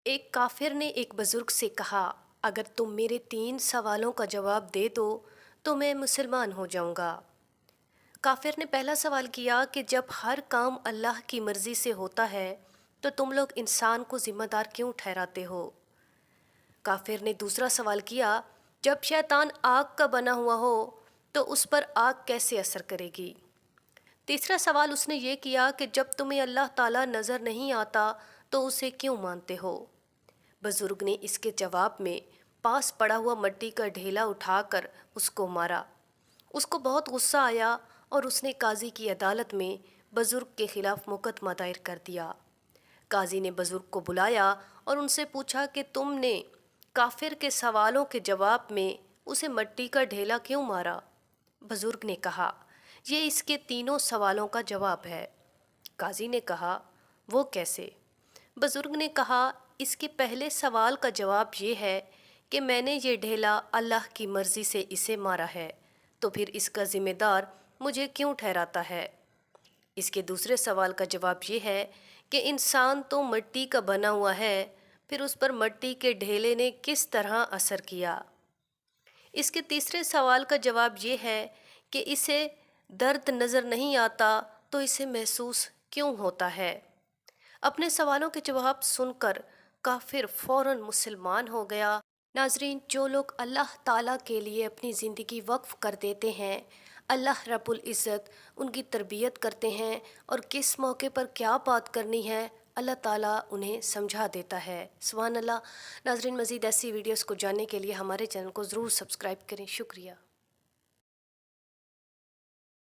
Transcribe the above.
ایک کافر نے ایک بزرگ سے کہا، اگر تم میرے 3 سوالوں کا جواب دے دو تو میں مسلمان ہو جاؤں گا۔ کافر نے پہلا سوال کیا کہ جب ہر کام اللہ کی مرضی سے ہوتا ہے تو تم لوگ انسان کو ذمہ دار کیوں ٹھہراتے ہو؟ کافر نے دوسرا سوال کیا، جب شیطان آگ کا بنا ہوا ہو تو اس پر آگ کیسے اثر کرے گی؟ تیسرا سوال اس نے یہ کیا کہ جب تمہیں اللہ تعالیٰ نظر نہیں آتا تو اسے کیوں مانتے ہو؟ بزرگ نے اس کے جواب میں پاس پڑا ہوا مٹی کا ڈھیلا اٹھا کر اس کو مارا۔ اس کو بہت غصہ آیا اور اس نے قاضی کی عدالت میں بزرگ کے خلاف مقدمہ دائر کر دیا۔ قاضی نے بزرگ کو بلایا اور ان سے پوچھا کہ تم نے کافر کے سوالوں کے جواب میں اسے مٹی کا ڈھیلا کیوں مارا؟ بزرگ نے کہا، یہ اس کے تینوں سوالوں کا جواب ہے۔ قاضی نے کہا، وہ کیسے؟ بزرگ نے کہا، اس کے پہلے سوال کا جواب یہ ہے کہ میں نے یہ ڈھیلا اللہ کی مرضی سے اسے مارا ہے، تو پھر اس کا ذمہ دار مجھے کیوں ٹھہراتا ہے؟ اس کے دوسرے سوال کا جواب یہ ہے کہ انسان تو مٹی کا بنا ہوا ہے، پھر اس پر مٹی کے ڈھیلے نے کس طرح اثر کیا؟ اس کے تیسرے سوال کا جواب یہ ہے کہ اسے درد نظر نہیں آتا تو اسے محسوس کیوں ہوتا ہے؟ اپنے سوالوں کے جواب سن کر کافر فوراً مسلمان ہو گیا۔ ناظرین، جو لوگ اللہ تعالیٰ کے لیے اپنی زندگی وقف کر دیتے ہیں، اللہ رب العزت ان کی تربیت کرتے ہیں اور کس موقع پر کیا بات کرنی ہے اللہ تعالیٰ انہیں سمجھا دیتا ہے۔ سبحان اللہ۔ ناظرین، مزید ایسی ویڈیوز کو جاننے کے لیے ہمارے چینل کو ضرور سبسکرائب کریں۔ شکریہ۔